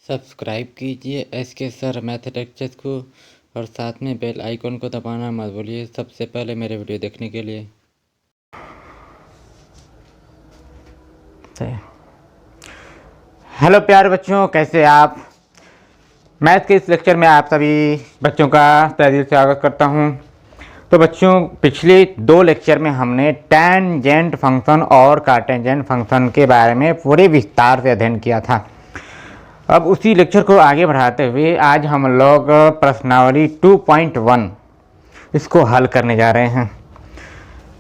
Subscribe कीजिए SK sir mathematics को और साथ में बेल आइकन को दबाना मत भूलिए सबसे पहले मेरे वीडियो देखने के लिए। हेलो प्यारे बच्चों, कैसे आप। मैथ के इस लेक्चर में आप सभी बच्चों का तहे दिल से स्वागत करता हूं। तो बच्चों, पिछले दो लेक्चर में हमने टेंजेंट फंक्शन और कार्टेंजेंट फंक्शन के बारे में पूरे विस्तार से अध्ययन किया था। अब उसी लेक्चर को आगे बढ़ाते हुए आज हम लोग प्रश्नावली 2.1 इसको हल करने जा रहे हैं।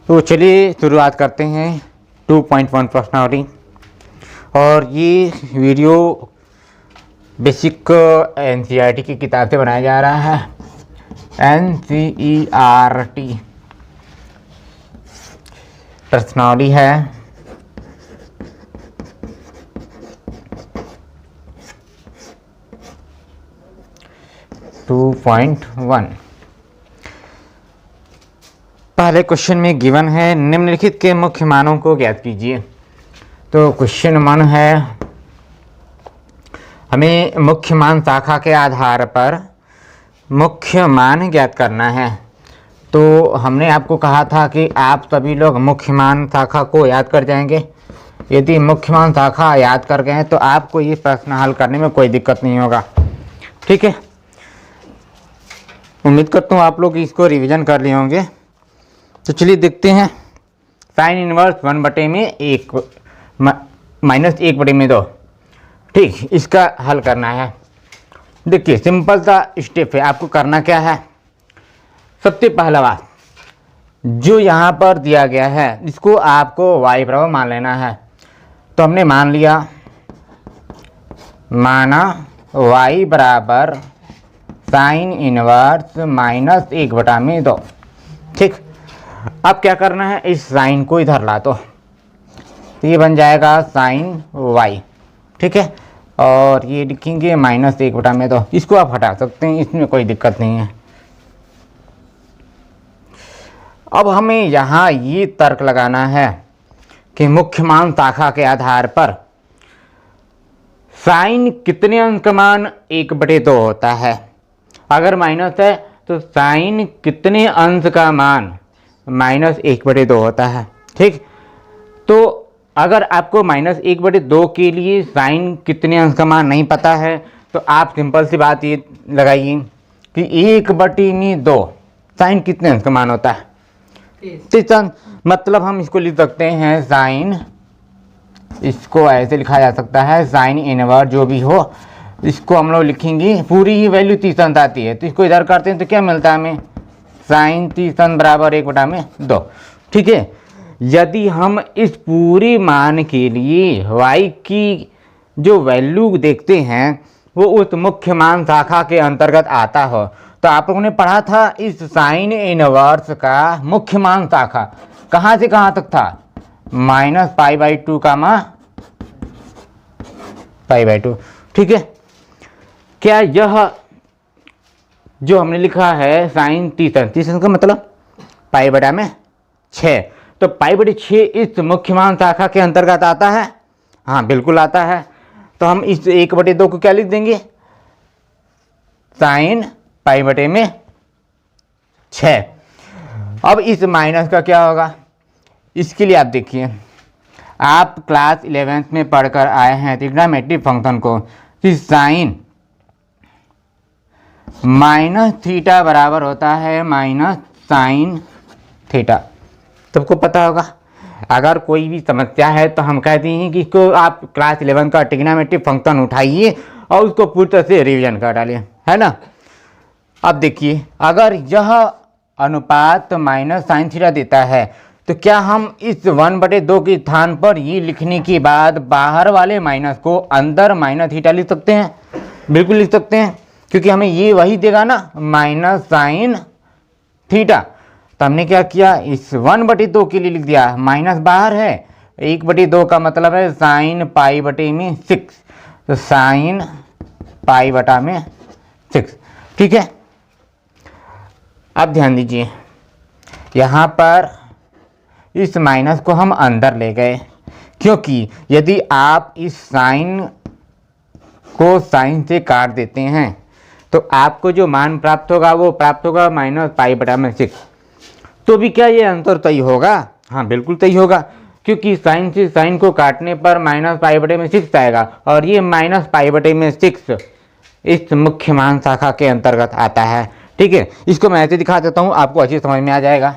तो चलिए शुरुआत करते हैं 2.1 प्रश्नावली। और ये वीडियो बेसिक एनसीईआरटी की किताब से बनाया जा रहा है। एनसीईआरटी प्रश्नावली है 2.1। पहले क्वेश्चन में गिवन है निम्नलिखित के मुख्य मानों को ज्ञात कीजिए। तो क्वेश्चन 1 है, हमें मुख्य मान शाखा के आधार पर मुख्य मान ज्ञात करना है। तो हमने आपको कहा था कि आप सभी लोग मुख्य मान शाखा को याद कर जाएंगे। यदि मुख्य मान शाखा याद कर गए तो आपको ये प्रश्न हल करने में कोई दिक्कत नहीं होगा। ठीक है, उम्मीद करता हूँ आप लोग इसको रिवीजन कर लिए होंगे। तो चलिए देखते हैं। Sine inverse 1/1 minus 1/2। ठीक, इसका हल करना है। देखिए सिंपल सा स्टेप है। आपको करना क्या है, सबसे पहला बात जो यहाँ पर दिया गया है इसको आपको y बराबर मान लेना है। तो हमने मान लिया, माना y बराबर साइन इनवर्स -1/2। ठीक, अब क्या करना है, इस साइन को इधर ला दो तो ये बन जाएगा साइन y। ठीक है, और ये लिखेंगे -1/2। इसको आप हटा सकते हैं, इसमें कोई दिक्कत नहीं है। अब हमें यहाँ ये तर्क लगाना है कि मुख्य मान शाखा के आधार पर साइन कितने अंश का मान 1/2 होता है। अगर माइनस है तो साइन कितने अंश का मान -1/2 होता है। ठीक, तो अगर आपको -1/2 के लिए साइन कितने अंश का मान नहीं पता है तो आप सिंपल सी बात ये लगाइए कि 1/2 साइन कितने अंश का मान होता है, 30 अंश। मतलब हम इसको लिख सकते हैं साइन, इसको ऐसे लिखा जा सकता है साइन इनवर्स जो भी हो, इसको हम लोग लिखेंगे, पूरी ही वैल्यू 30 अंश आती है तो इसको इधर करते हैं तो क्या मिलता है हमें, साइन 30 अंश बराबर 1/2। ठीक है, यदि हम इस पूरे मान के लिए y की जो वैल्यू देखते हैं वो उस मुख्य मान शाखा के अंतर्गत आता हो तो आप लोगों ने पढ़ा था इस साइन इनवर्स का मुख्य मान शाखा कहाँ से कहाँ तक था, -π/2 का π/2। ठीक है, क्या यह जो हमने लिखा है साइन 30 का मतलब π/6, तो π/6 इस मुख्य मान शाखा के अंतर्गत आता है। हाँ बिल्कुल आता है। तो हम इस 1/2 को क्या लिख देंगे, साइन π/6। अब इस माइनस का क्या होगा, इसके लिए आप देखिए, आप क्लास 11th में पढ़कर आए हैं ट्रिग्नोमेट्रिक फंक्शन को कि साइन -θ बराबर होता है -sin θ। सबको पता होगा। अगर कोई भी समस्या है तो हम कहते हैं कि इसको आप क्लास 11 का ट्रिग्नोमेट्रिक फंक्शन उठाइए और उसको पूरी तरह से रिवीजन कर डालिए, है ना। अब देखिए, अगर यह अनुपात -sin θ देता है तो क्या हम इस 1/2 के स्थान पर ये लिखने के बाद बाहर वाले माइनस को अंदर -θ लिख सकते हैं। बिल्कुल लिख सकते हैं, क्योंकि हमें ये वही देगा ना, -sin θ। तो हमने क्या किया, इस 1/2 के लिए लिख दिया, माइनस बाहर है, 1/2 का मतलब है साइन π/6, तो साइन π/6। ठीक है, अब ध्यान दीजिए, यहाँ पर इस माइनस को हम अंदर ले गए, क्योंकि यदि आप इस साइन को साइन से काट देते हैं तो आपको जो मान प्राप्त होगा वो प्राप्त होगा -π/6। तो भी क्या ये आंसर तय होगा? हाँ बिल्कुल तय होगा, क्योंकि साइन से साइन को काटने पर -π/6 आएगा और ये -π/6 इस मुख्य मान शाखा के अंतर्गत आता है। ठीक है, इसको मैं ऐसे दिखा देता हूँ, आपको अच्छी समझ में आ जाएगा।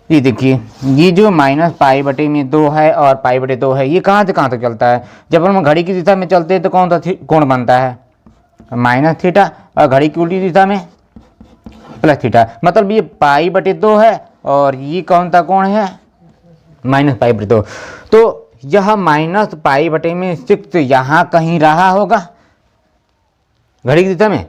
ये देखिए, ये जो -π/2 है और π/2 है, ये कहाँ से कहाँ तक चलता है? जब हम घड़ी की दिशा में चलते हैं तो कौन सा कोण बनता है? -θ, और घड़ी की उल्टी दिशा में +θ। मतलब ये π/2 है और ये कौन सा कोण है? -π/2। तो यह -π/6 यहाँ कहीं रहा होगा घड़ी की दिशा में।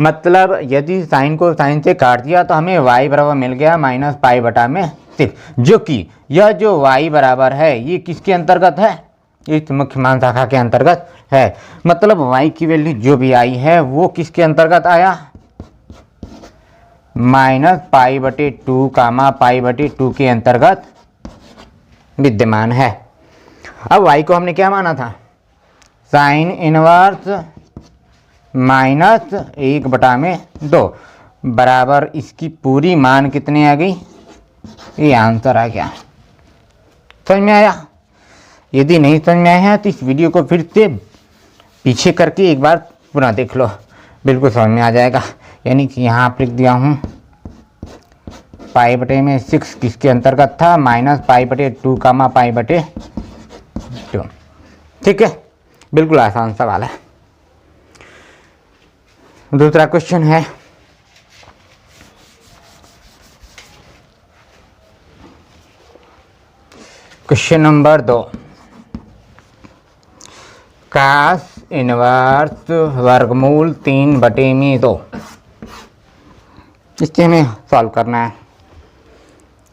मतलब यदि साइन को साइन से काट दिया तो हमें y बराबर मिल गया -π/6, जो कि यह जो y बराबर है ये किसके अंतर्गत है? इस मुख्य मान शाखा के अंतर्गत है। मतलब y की वैल्यू जो भी आई है वो किसके अंतर्गत आया? -π/2, π/2 के अंतर्गत विद्यमान है। अब y को हमने क्या माना था? साइन इनवर्स -1/2 बराबर इसकी पूरी मान कितने आ गई? ये आंसर आ गया। समझ में आया? यदि नहीं समझ में आया तो इस वीडियो को फिर से पीछे करके एक बार पुनः देख लो, बिल्कुल समझ में आ जाएगा। यानी कि यहाँ आप लिख दिया हूँ π/6 किसके अंतर्गत था? -π/2, π/2। ठीक है, बिल्कुल आसान सवाल है। दूसरा क्वेश्चन है, क्वेश्चन नंबर 2, cos इनवर्स वर्गमूल 3/2। इससे हमें सॉल्व करना है।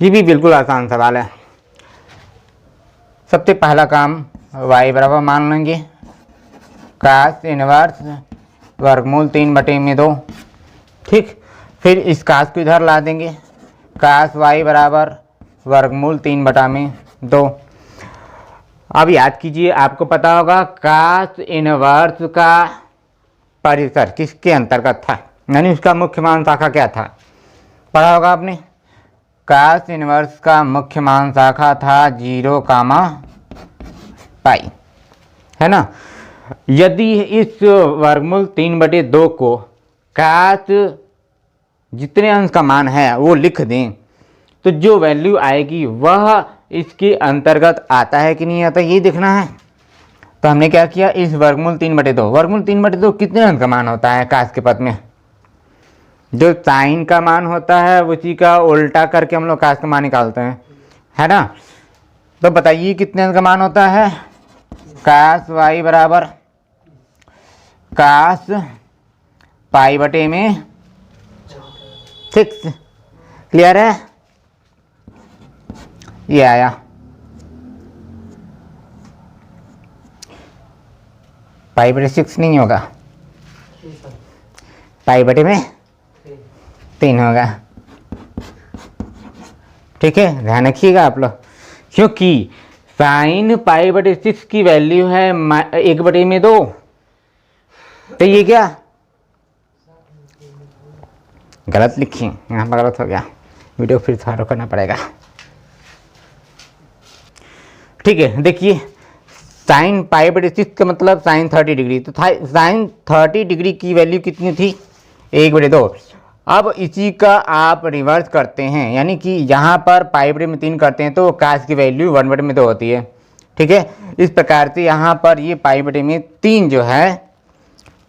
ये भी बिल्कुल आसान सवाल है। सबसे पहला काम y बराबर मान लेंगे cos इनवर्स वर्गमूल 3/2। ठीक, फिर इस कास को इधर ला देंगे, cos y बराबर वर्गमूल 3/2। अब याद कीजिए, आपको पता होगा cos इनवर्स का परिसर किसके अंतर्गत था, यानी उसका मुख्य मान शाखा क्या था? पढ़ा होगा आपने। cos इनवर्स का मुख्य मान शाखा था 0, π, है ना। यदि इस वर्गमूल 3/2 को cos जितने अंश का मान है वो लिख दें तो जो वैल्यू आएगी वह इसके अंतर्गत आता है कि नहीं आता, ये देखना है। तो हमने क्या किया, इस वर्गमूल 3/2 कितने अंश का मान होता है cos के पद में? जो साइन का मान होता है उसी का उल्टा करके हम लोग cos का मान निकालते हैं, है ना। तो बताइए कितने अंश का मान होता है? cos y बराबर cos π/6। क्लियर है? ये आया। π/6 नहीं होगा, π/3 होगा। ठीक है, ध्यान रखिएगा आप लोग, क्योंकि साइन π/6 की वैल्यू है 1/2। तो ये क्या गलत लिखी, यहाँ पर गलत हो गया, वीडियो फिर से करना पड़ेगा। ठीक है, देखिए साइन π/6 का मतलब साइन 30 डिग्री, तो साइन 30 डिग्री की वैल्यू कितनी थी? 1/2। अब इसी का आप रिवर्स करते हैं, यानी कि यहाँ पर π/3 करते हैं तो cos की वैल्यू 1/2 होती है। ठीक है, इस प्रकार से यहाँ पर ये π/3 जो है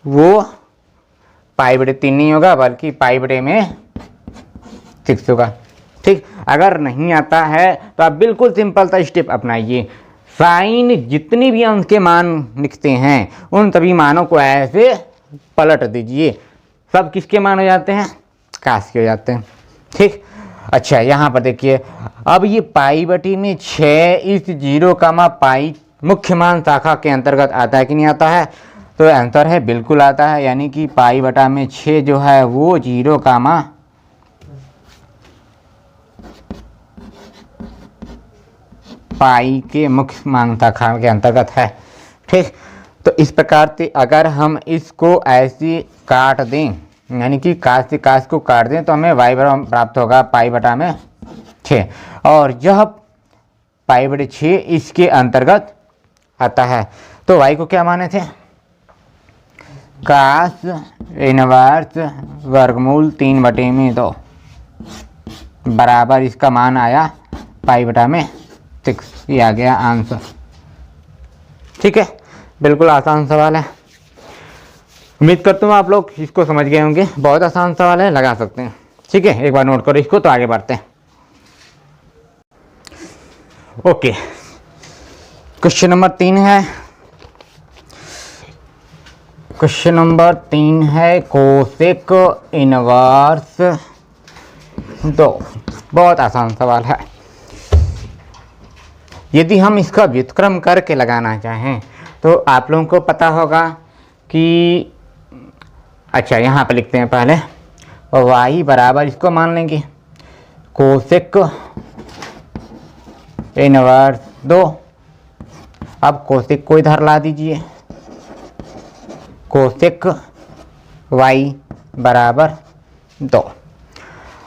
वो π/3 नहीं होगा बल्कि π/6 होगा। ठीक, अगर नहीं आता है तो आप बिल्कुल सिंपल सा स्टेप अपनाइए। साइन जितने भी अंश के मान लिखते हैं उन सभी मानों को ऐसे पलट दीजिए, सब किसके मान हो जाते हैं? cos के हो जाते हैं। ठीक, अच्छा यहाँ पर देखिए, अब ये π/6 इस 0, π मुख्य मान शाखा के अंतर्गत आता है कि नहीं आता है? तो आंसर है बिल्कुल आता है, यानी कि π/6 जो है वो 0, π के मुख्य मान शाखा के अंतर्गत है। ठीक, तो इस प्रकार से अगर हम इसको ऐसे काट दें, यानी कि काश से काश को काट दें, तो हमें y बराबर प्राप्त होगा पाई बटा में 6, और यह पाई बटे 6 इसके अंतर्गत आता है। तो y को क्या माने थे, काश इनवर्स वर्गमूल 3 बटे में 2 बराबर इसका मान आया पाई बटा में 6। ये आ गया आंसर। ठीक है, बिल्कुल आसान सवाल है। उम्मीद करता हूँ आप लोग इसको समझ गए होंगे। बहुत आसान सवाल है, लगा सकते हैं। ठीक है, एक बार नोट करो इसको, तो आगे बढ़ते हैं। ओके, क्वेश्चन नंबर 3 है। क्वेश्चन नंबर 3 है कोसेक इनवर्स 2। बहुत आसान सवाल है। यदि हम इसका व्युत्क्रम करके लगाना चाहें तो आप लोगों को पता होगा कि अच्छा, यहाँ पर लिखते हैं पहले, y बराबर इसको मान लेंगे कोसेक इनवर्स 2। अब कोसेक को इधर ला दीजिए, कोसेक y बराबर 2।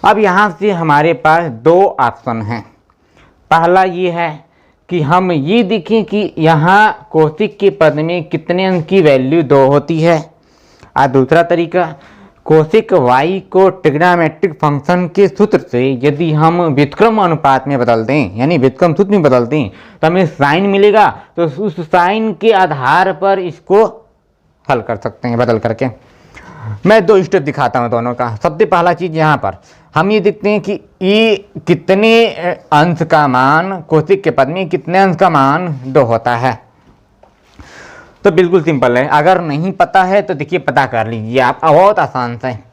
अब यहाँ से हमारे पास 2 ऑप्शन हैं। पहला ये है कि हम ये देखें कि यहाँ कोसेक के पद में कितने अंक की वैल्यू 2 होती है, और दूसरा तरीका कोसेक y को ट्रिग्नोमेट्रिक फंक्शन के सूत्र से यदि हम व्युत्क्रम अनुपात में बदल दें, यानी व्युत्क्रम सूत्र में बदल दें, तो हमें साइन मिलेगा। तो उस साइन के आधार पर इसको हल कर सकते हैं बदल करके। मैं 2 स्टेप दिखाता हूँ दोनों का। सबसे पहला चीज़, यहाँ पर हम ये देखते हैं कि ये कितने अंश का मान, कोसेक के पद में कितने अंश का मान 2 होता है। तो बिल्कुल सिंपल है, अगर नहीं पता है तो देखिए पता कर लीजिए आप, बहुत आसान सा है।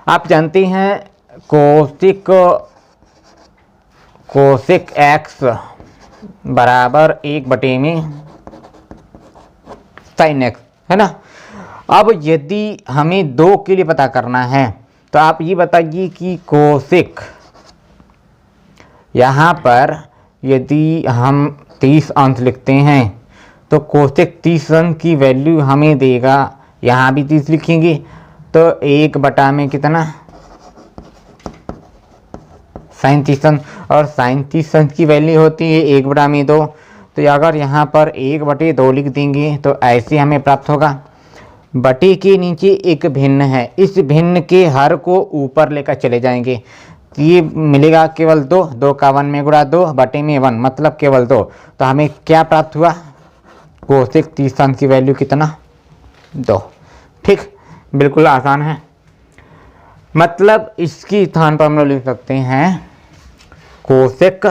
आप जानते हैं कोसेक x बराबर 1 बटे में साइन x, है ना। अब यदि हमें 2 के लिए पता करना है तो आप ये बताइए कि कोसेक, यहाँ पर यदि हम 30 अंश लिखते हैं तो कोसेक 30 अंश की वैल्यू हमें देगा, यहाँ भी 30 लिखेंगे तो 1 बटा में कितना, साइन 30 अंश, और साइन 30 अंश की वैल्यू होती है 1 बटा में 2। तो अगर यहाँ पर 1 बटे 2 लिख देंगे तो ऐसे हमें प्राप्त होगा। बटे के नीचे एक भिन्न है, इस भिन्न के हर को ऊपर लेकर चले जाएंगे, तो ये मिलेगा केवल 2, 2 का 1 में गुणा 2 बटे में 1, मतलब केवल 2। तो हमें क्या प्राप्त हुआ, कोसेक 30 अंश की वैल्यू कितना, 2। ठीक, बिल्कुल आसान है। मतलब इसकी स्थान पर हम लोग लिख सकते हैं कोसेक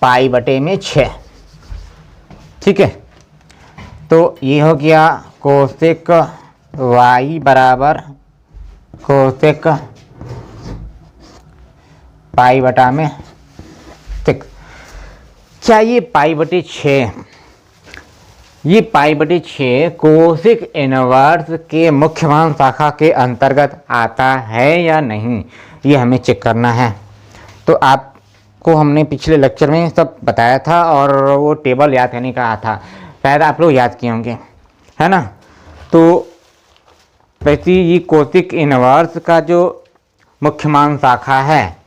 पाई बटे में 6। ठीक है, तो ये हो गया कोसेक y बराबर कोसेक पाई बटा में 6। क्या ये पाई बटे 6, ये पाई बटे 6 कोसेक इनवर्स के मुख्य मान शाखा के अंतर्गत आता है या नहीं, ये हमें चेक करना है। तो आपको हमने पिछले लेक्चर में सब बताया था और वो टेबल याद करने का था, शायद आप लोग याद किए होंगे, है ना। तो वैसे ये कोसेक इनवर्स का जो मुख्य मान शाखा है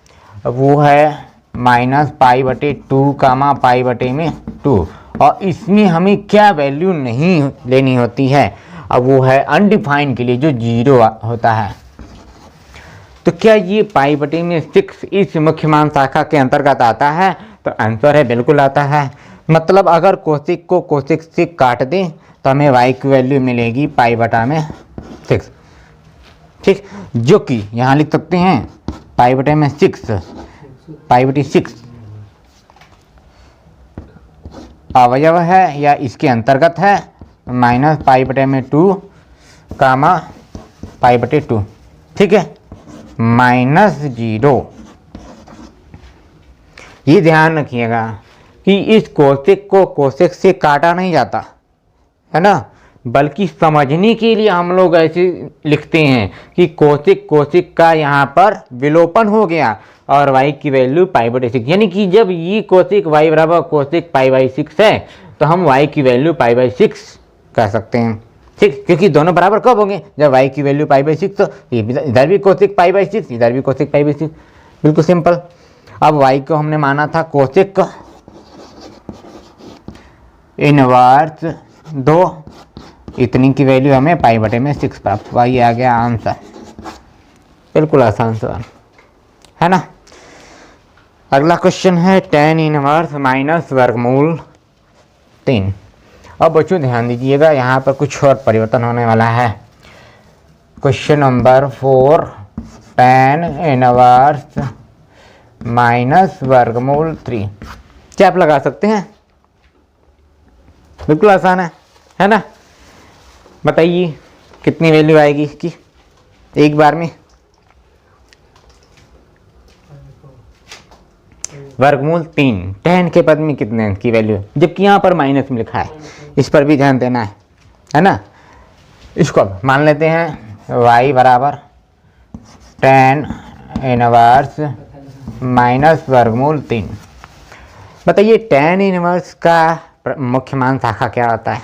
वो है माइनस पाई बटे 2 कामा पाई बटे में 2, और इसमें हमें क्या वैल्यू नहीं लेनी होती है, अब वो है अनडिफाइंड के लिए जो 0 होता है। तो क्या ये पाई बटे में 6 इस मुख्य मान शाखा के अंतर्गत आता है, तो आंसर है बिल्कुल आता है। मतलब अगर कोसेक को कोसेक से काट दें तो हमें y की वैल्यू मिलेगी पाई बटा में 6। ठीक, जो कि यहाँ लिख सकते हैं पाई बटे में 6, पाई बटे 6 अवयव है या इसके अंतर्गत है, माइनस पाई बटे में 2 कामा पाई बटे 2। ठीक है, -0। ये ध्यान रखिएगा कि इस कोसेक को कोसेक से काटा नहीं जाता है ना, बल्कि समझने के लिए हम लोग ऐसे लिखते हैं कि कोसेक कोसेक का यहाँ पर विलोपन हो गया और y की वैल्यू पाई बटे 6, यानी कि जब ये कोसेक y बराबर कोसेक पाई बाई 6 है तो हम y की वैल्यू π/6 कह सकते हैं। ठीक, क्योंकि दोनों बराबर कब होंगे, जब y की वैल्यू π/6, तो इधर भी कोसेक π/6, इधर भी कोसेक π/6, बिल्कुल सिंपल। अब y को हमने माना था कोसेक इनवर्स 2, इतनी की वैल्यू हमें π/6 प्राप्त हुआ। ये आ गया आंसर, बिल्कुल आसान सवाल है ना। अगला क्वेश्चन है tan इनवर्स माइनस वर्गमूल 3। अब बच्चों ध्यान दीजिएगा, यहाँ पर कुछ और परिवर्तन होने वाला है। Question number 4, tan inverse minus वर्गमूल 3, क्या आप लगा सकते हैं? बिल्कुल आसान है ना। बताइए कितनी वैल्यू आएगी इसकी एक बार में। वर्गमूल 3, tan के पद में कितने की वैल्यू, जबकि यहाँ पर माइनस में लिखा है, इस पर भी ध्यान देना है ना। इसको अब मान लेते हैं y बराबर tan इनवर्स माइनस वर्गमूल 3। बताइए tan इनवर्स का मुख्य मान शाखा क्या होता है?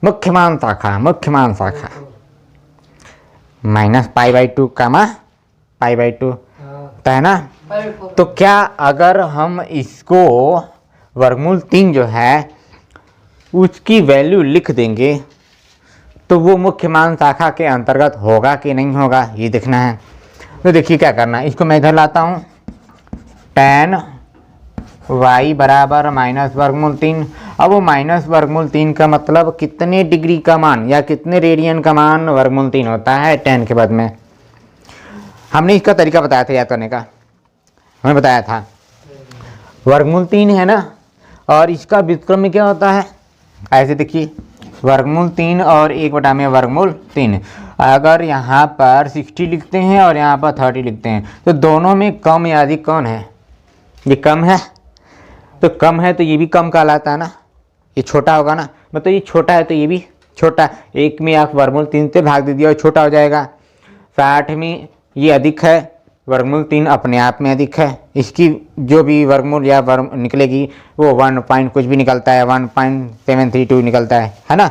मुख्य मान शाखा -π/2 π/2 होता है ना। तो क्या अगर हम इसको वर्गमूल 3 जो है उसकी वैल्यू लिख देंगे तो वो मुख्य मान शाखा के अंतर्गत होगा कि नहीं होगा, ये देखना है। तो देखिए क्या करना है, इसको मैं इधर लाता हूँ, tan y बराबर माइनस वर्गमूल 3। अब वो माइनस वर्गमूल 3 का मतलब कितने डिग्री का मान या कितने रेडियन का मान वर्गमूल 3 होता है tan के पद में। हमने इसका तरीका बताया था याद करने का, हमें बताया था वर्गमूल 3 है ना, और इसका व्युत्क्रम में क्या होता है, ऐसे देखिए वर्गमूल 3 और 1 में वर्गमूल 3। अगर यहाँ पर 60 लिखते हैं और यहाँ पर 30 लिखते हैं तो दोनों में कम या अधिक कौन है? ये कम है, तो कम है तो ये भी कम कहलाता है ना, ये छोटा होगा ना। मतलब ये छोटा है तो ये भी छोटा, एक में आप वर्गमूल 3 से भाग दे दिया और छोटा हो जाएगा। 60 में ये अधिक है, वर्गमूल 3 अपने आप में अधिक है, इसकी जो भी वर्गमूल या वर्ग निकलेगी वो 1 पॉइंट कुछ भी निकलता है, 1.732 निकलता है ना।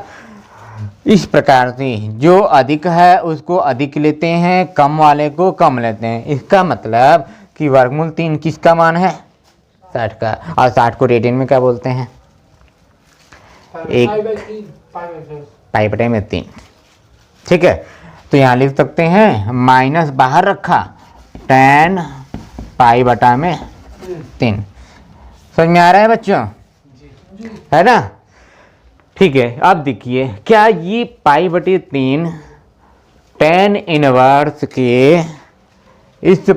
इस प्रकार से जो अधिक है उसको अधिक लेते हैं, कम वाले को कम लेते हैं। इसका मतलब कि वर्गमूल 3 किसका मान है? 60 का। और 60 को रेडियन में क्या बोलते हैं? 1π/3। ठीक है, तो यहाँ लिख सकते हैं माइनस बाहर रखा tan π/3। समझ में आ रहा है बच्चों? है ना। ठीक है, अब देखिए क्या ये π/3 tan इनवर्स के इस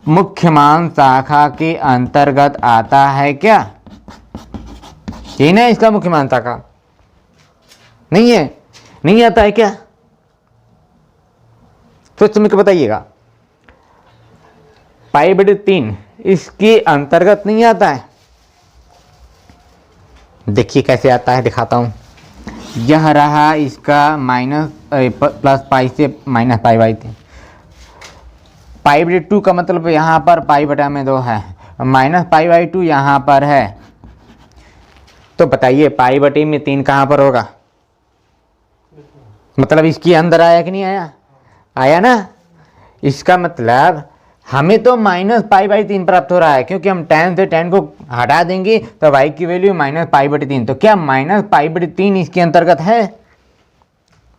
मुख्य मान शाखा के अंतर्गत आता है क्या? ये ना इसका मुख्य मान शाखा नहीं है, नहीं आता है क्या? सोच समझ के बताइएगा। π/3 इसके अंतर्गत नहीं आता है। देखिए कैसे आता है, दिखाता हूं। यह रहा इसका प्लस पाई से -π/3। π/2 का मतलब यहाँ पर π/2 है, -π/2 यहाँ पर है। तो बताइए π/3 कहाँ पर होगा? मतलब इसके अंदर आया कि नहीं आया? आया ना। इसका मतलब हमें तो -π/3 प्राप्त हो रहा है, क्योंकि हम tan से tan को हटा देंगे तो y की वैल्यू -π/3। तो क्या -π/3 इसके अंतर्गत है?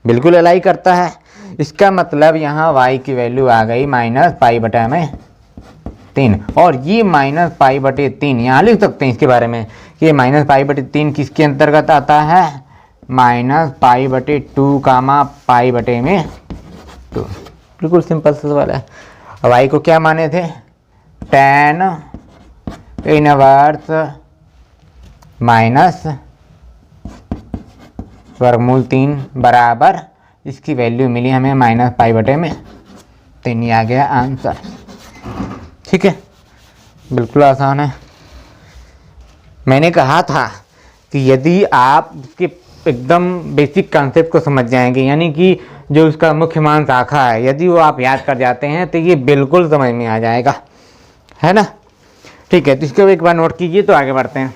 बिल्कुल अलाई करता है। इसका मतलब यहाँ y की वैल्यू आ गई -π/3, और ये -π/3 यहाँ लिख सकते हैं इसके बारे में कि -π/3 किसके अंतर्गत आता है? -π/2 π/2। बिल्कुल सिंपल सा सवाल है। अब y को क्या माने थे? tan इनवर्स माइनस वर्गमूल 3 बराबर, इसकी वैल्यू मिली हमें -π/3। आ गया आंसर। ठीक है, बिल्कुल आसान है। मैंने कहा था कि यदि आप इसके एकदम बेसिक कॉन्सेप्ट को समझ जाएंगे, यानी कि जो उसका मुख्य मान शाखा है, यदि वो आप याद कर जाते हैं तो ये बिल्कुल समझ में आ जाएगा, है ना। ठीक है, तो इसको एक बार नोट कीजिए तो आगे बढ़ते हैं।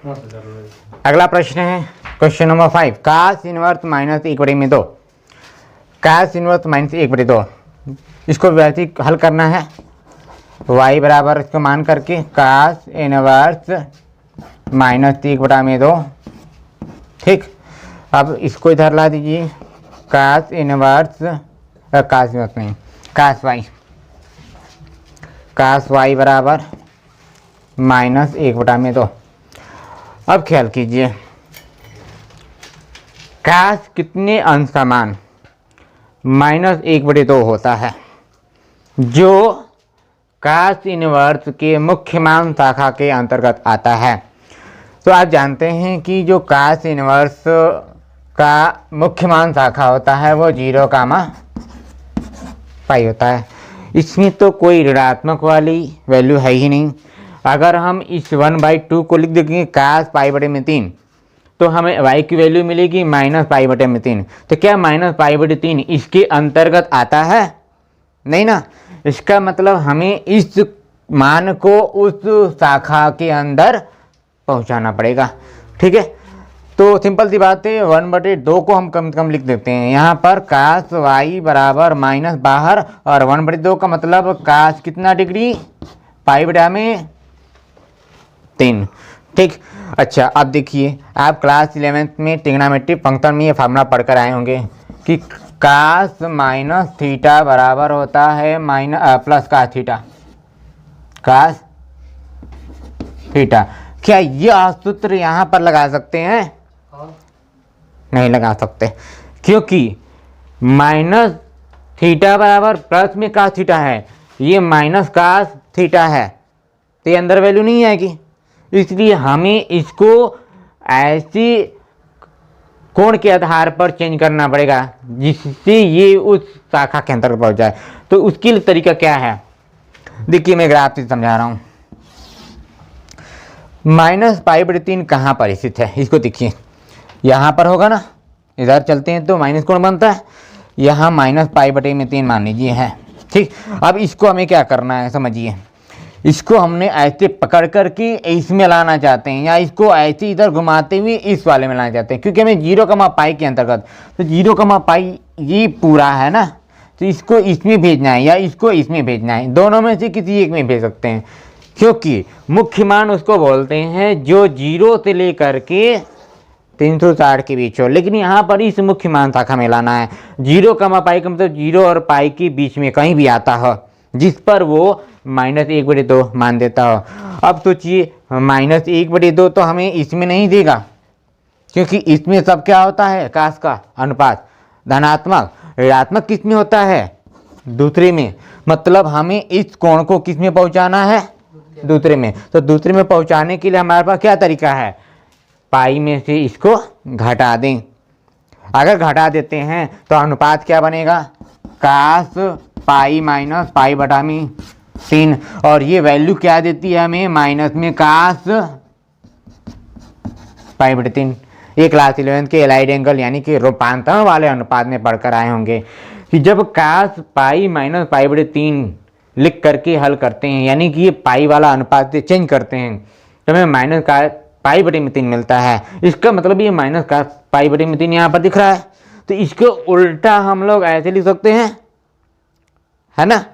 अगला प्रश्न है क्वेश्चन नंबर 5, कास इनवर्स माइनस 1/2। कास इनवर्स माइनस 1/2 इसको वैसे हल करना है y बराबर इसको मान करके कास इनवर्स माइनस 1/2। ठीक, अब इसको इधर ला दीजिए, कास इनवर्स नहीं, कास y बराबर माइनस 1/2। अब ख्याल कीजिए, कास कितने अंश का मान माइनस 1/2 होता है, जो कास इनवर्स के मुख्य मान शाखा के अंतर्गत आता है। तो आप जानते हैं कि जो कास इनवर्स का मुख्य मान शाखा होता है वो 0,π होता है। इसमें तो कोई ऋणात्मक वाली वैल्यू है ही नहीं। अगर हम इस 1/2 को लिख देंगे कास π/3 तो हमें y की वैल्यू मिलेगी माइनस π/3। तो क्या माइनस π/3 इसके अंतर्गत आता है? नहीं ना। इसका मतलब हमें इस मान को उस शाखा के अंदर पहुंचाना पड़ेगा। ठीक है, तो सिंपल सी बात है, 1/2 को हम कम से कम लिख देते हैं यहाँ पर। कास y बराबर माइनस बाहर और 1/2 का मतलब कास कितना डिग्री, π/3। ठीक, अच्छा अब देखिए, आप क्लास 11th में ट्रिग्नोमेट्रिक फंक्शन में ये फार्मूला पढ़कर आए होंगे कि कास माइनस थीटा बराबर होता है plus cos theta. Cos theta, क्या यह सूत्र यहाँ पर लगा सकते हैं? नहीं लगा सकते, क्योंकि माइनस थीटा बराबर प्लस में कास थीटा है, ये माइनस कास थीटा है, तो ये अंदर वैल्यू नहीं आएगी। इसलिए हमें इसको ऐसी कोण के आधार पर चेंज करना पड़ेगा जिससे ये उस शाखा के अंतर्गत पहुंच जाए। तो उसके लिए तरीका क्या है, देखिए मैं ग्राफ से समझा रहा हूं। माइनस π/3 कहाँ पर स्थित है, इसको देखिए, यहाँ पर होगा ना, इधर चलते हैं तो माइनस कोण बनता है, यहाँ माइनस π/3 मान लीजिए है। ठीक, अब इसको हमें क्या करना है समझिए, इसको हमने ऐसे पकड़ करके इसमें लाना चाहते हैं, या इसको ऐसे इधर घुमाते हुए इस वाले में लाना चाहते हैं, क्योंकि हमें 0,π के अंतर्गत, तो 0,π ये पूरा है ना, तो इसको इसमें भेजना है या इसको इसमें भेजना है, दोनों में से किसी एक में भेज सकते हैं, क्योंकि मुख्य मान उसको बोलते हैं जो 0 से लेकर के 360 के बीच हो। लेकिन यहाँ पर इस मुख्य मान शाखा में लाना है, 0,π का मतलब 0 और π के बीच में कहीं भी आता हो, जिस पर वो माइनस 1/2 मान देता हो। अब सोचिए, माइनस 1/2 तो हमें इसमें नहीं देगा, क्योंकि इसमें सब क्या होता है, कास का अनुपात धनात्मक। ऋणात्मक किस में होता है, दूसरे में। मतलब हमें इस कोण को किस में पहुंचाना है, दूसरे में। तो दूसरे में पहुंचाने के लिए हमारे पास क्या तरीका है, पाई में से इसको घटा दें। अगर घटा देते हैं तो अनुपात क्या बनेगा, कास पाई माइनस π/3, और ये वैल्यू क्या देती है हमें, माइनस में कास π/3। ये क्लास 11 के एलाइड एंगल यानी कि रूपांतरण वाले अनुपात में पढ़कर आए होंगे कि जब कास पाई माइनस π/3 लिख करके हल करते हैं, यानी कि ये पाई वाला अनुपात से चेंज करते हैं, तो हमें माइनस का π/3 मिलता है। इसका मतलब ये माइनस का π/3 यहाँ पर दिख रहा है, तो इसको उल्टा हम लोग ऐसे लिख सकते हैं, है ना।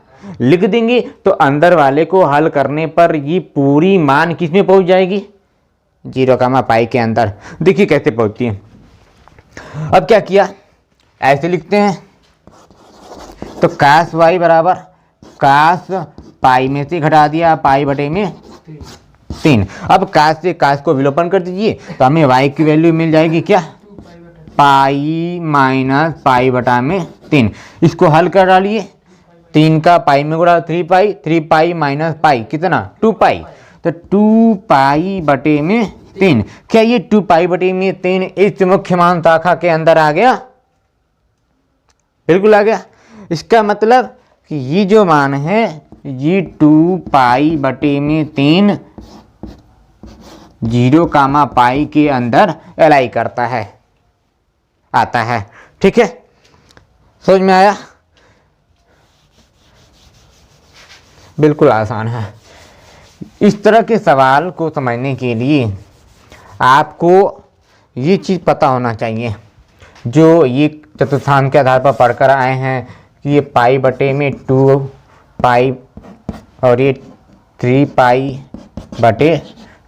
लिख देंगे तो अंदर वाले को हल करने पर ये पूरी मान किस में पहुंच जाएगी, 0,π के अंदर। देखिए कैसे पहुंचती है। अब क्या किया, ऐसे लिखते हैं, तो कास y बराबर कास पाई में से घटा दिया π/3। अब कास से कास को विलोपन कर दीजिए, तो हमें y की वैल्यू मिल जाएगी क्या, पाई माइनस π/3। इसको हल कर डालिए, 3 का पाई में गुणा 3π माइनस पाई कितना, 2π, तो 2π/3। क्या ये 2π/3 इस मुख्य मान शाखा के अंदर आ गया, बिल्कुल आ गया। इसका मतलब कि ये जो मान है ये 2π/3 0,π के अंदर एलाई करता है, आता है। ठीक है, समझ में आया, बिल्कुल आसान है। इस तरह के सवाल को समझने के लिए आपको ये चीज़ पता होना चाहिए, जो ये चतुर्थांश के आधार पर पढ़कर आए हैं कि ये पाई बटे में 2 पाई और ये 3 पाई बटे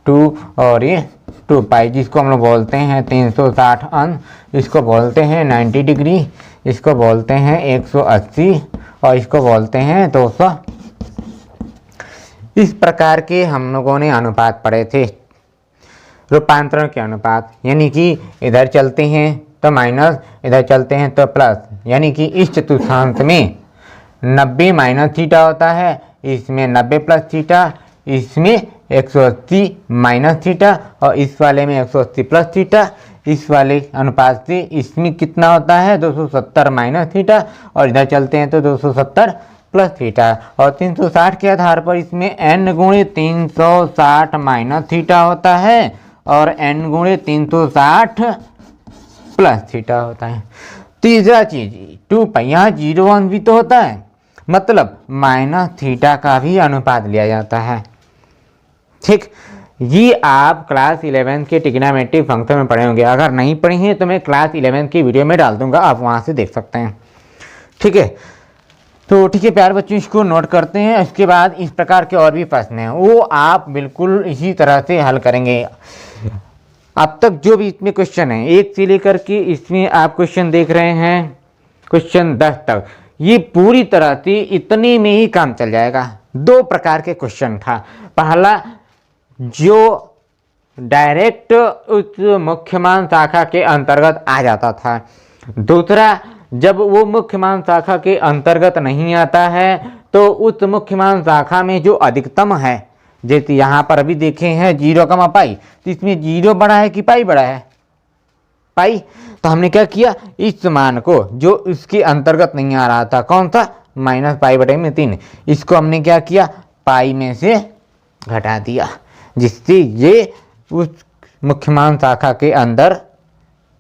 2 और ये 2 पाई, जिसको हम लोग बोलते हैं 360 अंश, इसको बोलते हैं 90 डिग्री, इसको बोलते हैं 180 और इसको बोलते हैं 200। इस प्रकार के हम लोगों ने अनुपात पढ़े थे, रूपांतरण के अनुपात, यानी कि इधर चलते हैं तो माइनस, इधर चलते हैं तो प्लस, यानी कि इस चतुर्थांश में 90 माइनस थीटा होता है, इसमें 90 प्लस थीटा, इसमें 180 माइनस थीटा और इस वाले में 180 प्लस थीटा। इस वाले अनुपात से इसमें कितना होता है 270 माइनस थीटा और इधर चलते हैं तो 270 प्लस थीटा, और 360 के आधार पर इसमें n गुणे 360 माइनस थीटा होता है और n गुणे 360 प्लस थीटा होता है। तीसरा चीज 2 पाई, यहाँ 0 अंश भी तो होता है, मतलब माइनस थीटा का भी अनुपात लिया जाता है। ठीक, ये आप क्लास 11 के ट्रिग्नोमेट्री फंक्शन में पढ़े होंगे, अगर नहीं पढ़ी हैं तो मैं क्लास 11 की वीडियो में डाल दूंगा, आप वहाँ से देख सकते हैं। ठीक है, तो ठीक है प्यारे बच्चों, इसको नोट करते हैं। इसके बाद इस प्रकार के और भी प्रश्न हैं, वो आप बिल्कुल इसी तरह से हल करेंगे। अब तक जो भी इसमें क्वेश्चन है 1 से लेकर के इसमें आप क्वेश्चन देख रहे हैं क्वेश्चन 10 तक, ये पूरी तरह से इतने में ही काम चल जाएगा। 2 प्रकार के क्वेश्चन था, पहला जो डायरेक्ट उस मुख्य मान शाखा के अंतर्गत आ जाता था, दूसरा जब वो मुख्य मान शाखा के अंतर्गत नहीं आता है तो उस मुख्य मान शाखा में जो अधिकतम है, जैसे यहाँ पर अभी देखे हैं 0, पाई, तो इसमें 0 बड़ा है कि पाई बड़ा है, पाई। तो हमने क्या किया, इस मान को जो इसके अंतर्गत नहीं आ रहा था, कौन सा, माइनस पाई बटे में 3, इसको हमने क्या किया, पाई में से घटा दिया, जिससे ये उस मुख्य मान शाखा के अंदर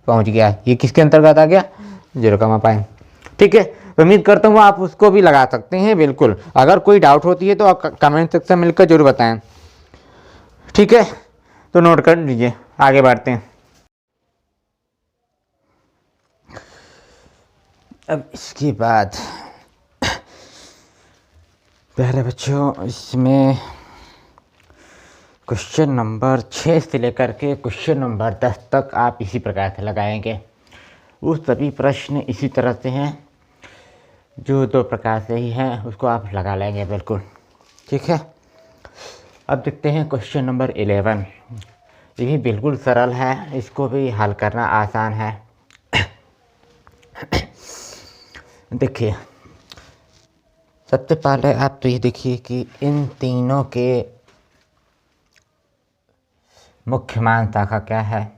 पहुंच गया। ये किसके अंतर्गत आ गया, 0, पाई। ठीक है, तो उम्मीद करता हूँ आप उसको भी लगा सकते हैं। बिल्कुल, अगर कोई डाउट होती है तो आप कमेंट सेक्शन में मिलकर जरूर बताएं। ठीक है, तो नोट कर लीजिए, आगे बढ़ते हैं। अब इसके बाद प्यारे बच्चों, इसमें क्वेश्चन नंबर 6 से लेकर के क्वेश्चन नंबर 10 तक आप इसी प्रकार से लगाएंगे। वो सभी प्रश्न इसी तरह से हैं, जो 2 प्रकार से ही हैं उसको आप लगा लेंगे बिल्कुल। ठीक है, अब देखते हैं क्वेश्चन नंबर 11। ये भी बिल्कुल सरल है, इसको भी हल करना आसान है। देखिए, सबसे पहले आप तो ये देखिए कि इन तीनों के मुख्य मान शाखा क्या है।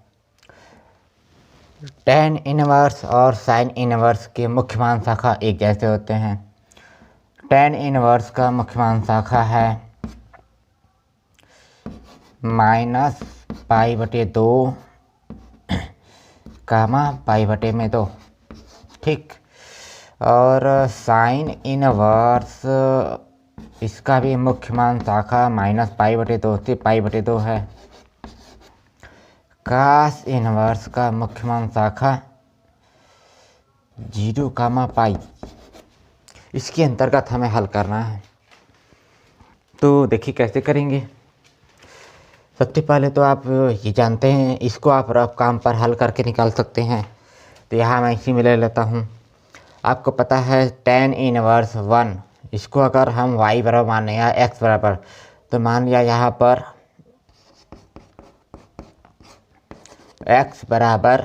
tan इनवर्स और sin इनवर्स के मुख्य मान शाखा एक जैसे होते हैं। tan इनवर्स का मुख्य मान शाखा है -π/2 π/2, ठीक। और sin इनवर्स इसका भी मुख्य मान शाखा -π/2 से π/2 है। cos इनवर्स का मुख्य मान शाखा 0, पाई। इसके अंतर्गत हमें हल करना है, तो देखिए कैसे करेंगे। सबसे पहले तो आप ये जानते हैं, इसको आप रफ काम पर हल करके निकाल सकते हैं। तो यहाँ मैं इसी में ले लेता हूँ। आपको पता है tan इनवर्स 1, इसको अगर हम y बराबर माने या x बराबर, तो मान लिया यहाँ पर x बराबर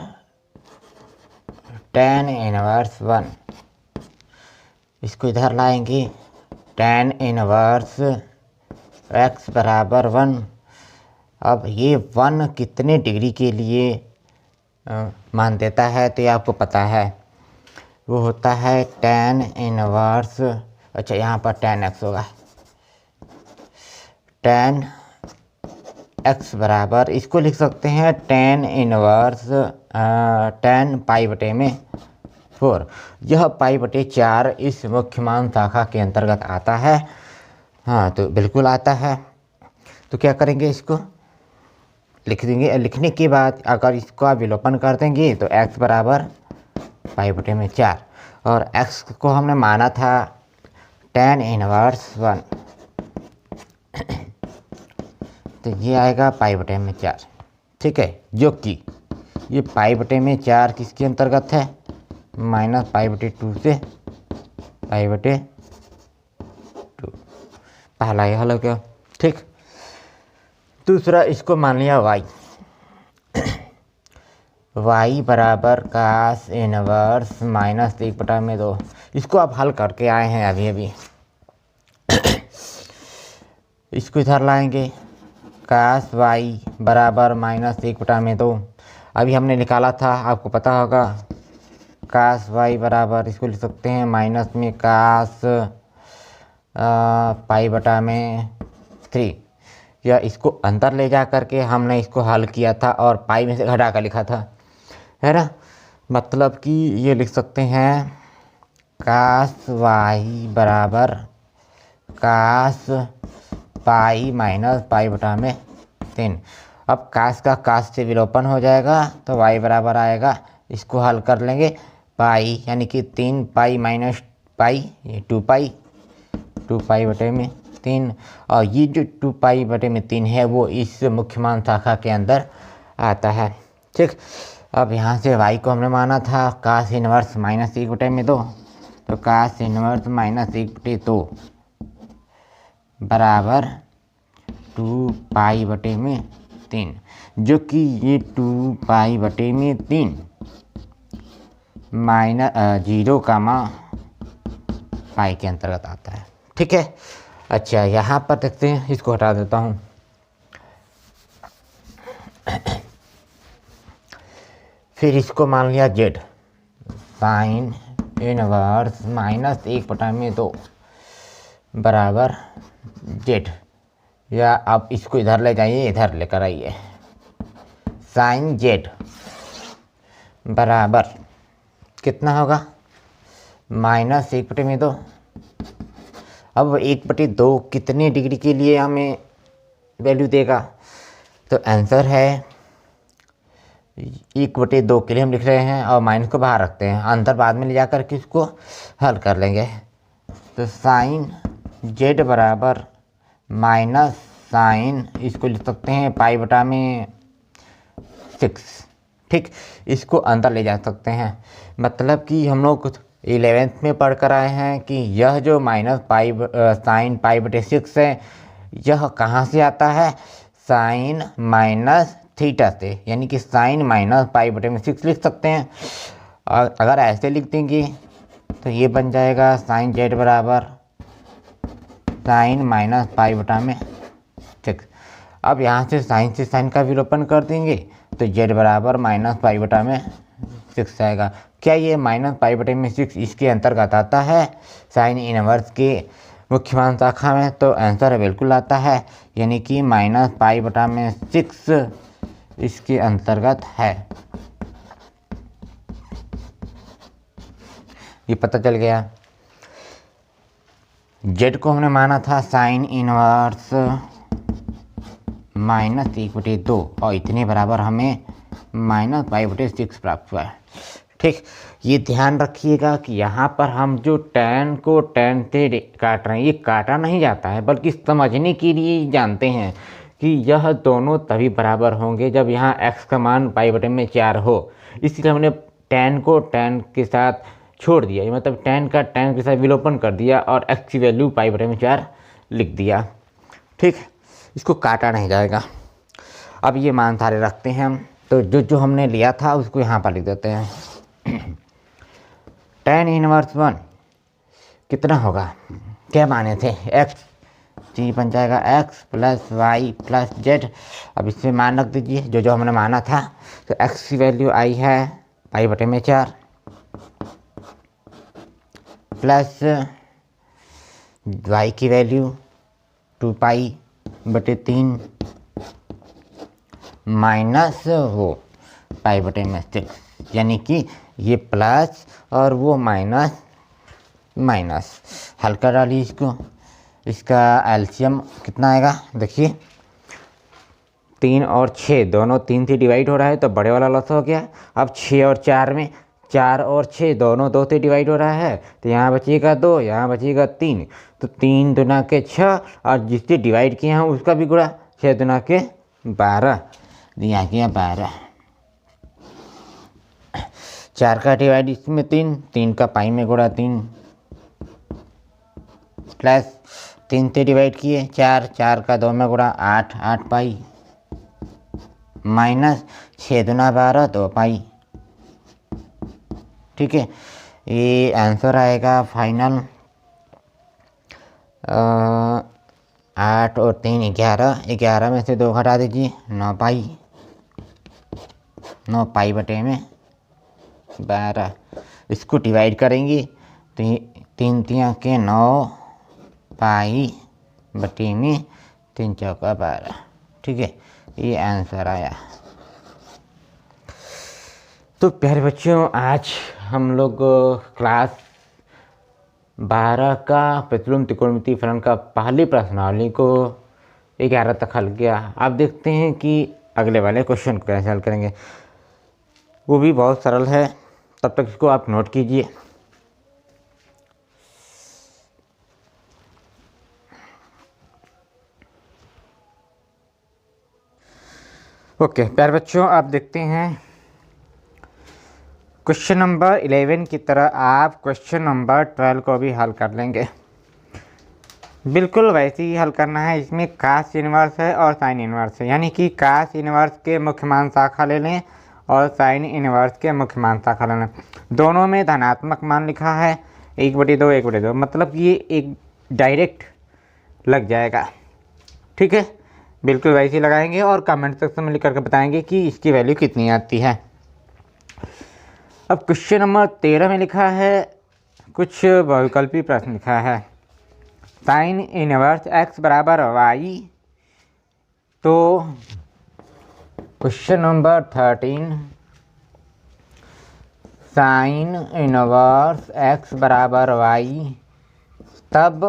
tan इनवर्स 1, इसको इधर लाएंगे tan इनवर्स x बराबर 1। अब ये 1 कितने डिग्री के लिए मान देता है तो ये आपको पता है, वो होता है tan इनवर्स, अच्छा यहाँ पर tan x होगा, tan x बराबर, इसको लिख सकते हैं tan इनवर्स tan π/4। यह π/4 इस मुख्य मान शाखा के अंतर्गत आता है। हाँ, तो बिल्कुल आता है। तो क्या करेंगे, इसको लिख देंगे। लिखने के बाद अगर इसको आप विलोपन कर देंगे तो x बराबर पाई बटे में 4, और x को हमने माना था tan इनवर्स 1, तो ये आएगा पाई बटे में 4। ठीक है, जो कि ये पाई बटे में 4 किसके अंतर्गत है, माइनस पाई बटे 2 से पाई बटे 2। पहला ये हल हो गया। ठीक, दूसरा इसको मान लिया y, y बराबर कास इनवर्स माइनस 1/2। इसको आप हल करके आए हैं अभी अभी। इसको इधर लाएंगे, कास y बराबर माइनस 1/2। अभी हमने निकाला था, आपको पता होगा, कास y बराबर इसको लिख सकते हैं माइनस में कास पाई बटा में 3, या इसको अंदर ले जा करके हमने इसको हल किया था और पाई में से घटा कर लिखा था, है ना। मतलब कि ये लिख सकते हैं कास y बराबर कास पाई माइनस पाई बटा में 3। अब कास का कास से विलोपन हो जाएगा तो y बराबर आएगा, इसको हल कर लेंगे, पाई यानी कि 3 पाई माइनस पाई, ये 2 पाई बटे में 3, और ये जो 2 पाई बटे में 3 है वो इस मुख्य मान शाखा के अंदर आता है। ठीक, अब यहाँ से y को हमने माना था कास इनवर्स माइनस 1/2, तो कास इनवर्स माइनस 1/2 बराबर 2 पाई बटे में 3, जो कि ये 2 पाई बटे में 3 माइनस 0 पाई के अंतर्गत आता है। ठीक है, अच्छा यहाँ पर देखते हैं, इसको हटा देता हूँ। फिर इसको मान लिया z, साइन इनवर्स माइनस 1/2 बराबर z, या आप इसको इधर ले जाइए, इधर लेकर आइए, साइन z बराबर कितना होगा, माइनस 1/2। अब 1/2 कितने डिग्री के लिए हमें वैल्यू देगा, तो आंसर है 1/2 के लिए हम लिख रहे हैं और माइनस को बाहर रखते हैं, अंतर बाद में ले जाकर के इसको हल कर लेंगे। तो साइन z बराबर माइनस साइन, इसको लिख सकते हैं पाई बटा में 6। ठीक, इसको अंदर ले जा सकते हैं। मतलब कि हम लोग कुछ 11th में पढ़ कर आए हैं कि यह जो माइनस पाई साइन पाई बटे 6 है, यह कहाँ से आता है, साइन माइनस थीटा से, यानी कि साइन माइनस पाई बटे में 6 लिख सकते हैं। और अगर ऐसे लिख देंगे तो ये बन जाएगा साइन z बराबर साइन माइनस पाई बटा में 6। अब यहाँ से साइन का विलोपन कर देंगे तो z बराबर माइनस पाई बटा में 6 आएगा। क्या ये माइनस पाई बटे में 6 इसके अंतर्गत आता है साइन इनवर्स के मुख्य मान शाखा में, तो आंसर बिल्कुल आता है, यानी कि माइनस पाई बटा में 6 इसके अंतर्गत है। ये पता चल गया। z को हमने माना था साइन इनवर्स माइनस 1/2 और इतने बराबर हमें माइनस पाई बटे 6 प्राप्त हुआ है। ठीक, ये ध्यान रखिएगा कि यहाँ पर हम जो tan को tan से काट रहे हैं, ये काटा नहीं जाता है, बल्कि समझने के लिए जानते हैं कि यह दोनों तभी बराबर होंगे जब यहाँ x का मान पाई बटे में 4 हो। इसलिए हमने tan को tan के साथ छोड़ दिया, मतलब tan का tan के साथ विलोपन कर दिया और x की वैल्यू पाई बटे में 4 लिख दिया। ठीक, इसको काटा नहीं जाएगा। अब ये मान सारे रखते हैं हम, तो जो हमने लिया था उसको यहाँ पर लिख देते हैं। tan इनवर्स 1 कितना होगा, क्या माने थे, x, तो ये बन जाएगा x plus y plus z। अब इसमें मान रख दीजिए जो हमने माना था। तो x की वैल्यू आई है पाई बटे में 4 प्लस y की वैल्यू 2 पाई बटे 3 माइनस वो पाई बटे में 6, यानी कि ये प्लस और वो माइनस माइनस। हल्का डालिए इसको, इसका एलसीएम कितना आएगा, देखिए 3 और 6 दोनों 3 से डिवाइड हो रहा है तो बड़े वाला लॉस हो गया। अब 6 और 4 में 4 और 6 दोनों 2 से डिवाइड हो रहा है तो यहाँ बचेगा 2, यहाँ बचेगा 3, तो 3 दूना के 6 और जिससे डिवाइड किया है उसका भी गुणा, 6 दूना के 12, यहाँ किया 12। 4 का डिवाइड इसमें 3, 3 का पाई में गुणा 3 प्लस 3 से डिवाइड किए 4, 4 का 2 में गुणा 8, 8 पाई माइनस 6 दूना 12, 2 पाई। ठीक है, ये आंसर आएगा फाइनल 8 और 3 11, 11 में से 2 घटा दीजिए 9 पाई, 9 पाई बटे में 12। इसको डिवाइड करेंगे तो 3 3 के 9 पाई बटे में 3 चौका 12। ठीक है, ये आंसर आया। तो प्यारे बच्चों, आज हम लोग क्लास 12 का प्रतिलोम त्रिकोणमितीय फलन का पहली प्रश्नावली को 11 तक हल किया। अब देखते हैं कि अगले वाले क्वेश्चन को कैसे हल करेंगे। वो भी बहुत सरल है, तब तक इसको आप नोट कीजिए। ओके प्यारे बच्चों, आप देखते हैं क्वेश्चन नंबर 11 की तरह आप क्वेश्चन नंबर 12 को भी हल कर लेंगे। बिल्कुल वैसे ही हल करना है। इसमें कास इनवर्स है और साइन इनवर्स है, यानी कि कास इनवर्स के मुख्य मान शाखा ले लें और साइन इनवर्स के मुख्य मान शाखा ले लें। दोनों में धनात्मक मान लिखा है 1/2 1/2, मतलब ये एक डायरेक्ट लग जाएगा। ठीक है, बिल्कुल वैसे ही लगाएंगे और कमेंट सेक्शन में लिख करके बताएंगे कि इसकी वैल्यू कितनी आती है। अब क्वेश्चन नंबर 13 में लिखा है, कुछ बहुविकल्पी प्रश्न लिखा है, साइन इनवर्स x बराबर y। तो question number 13, sine inverse x बराबर y, तब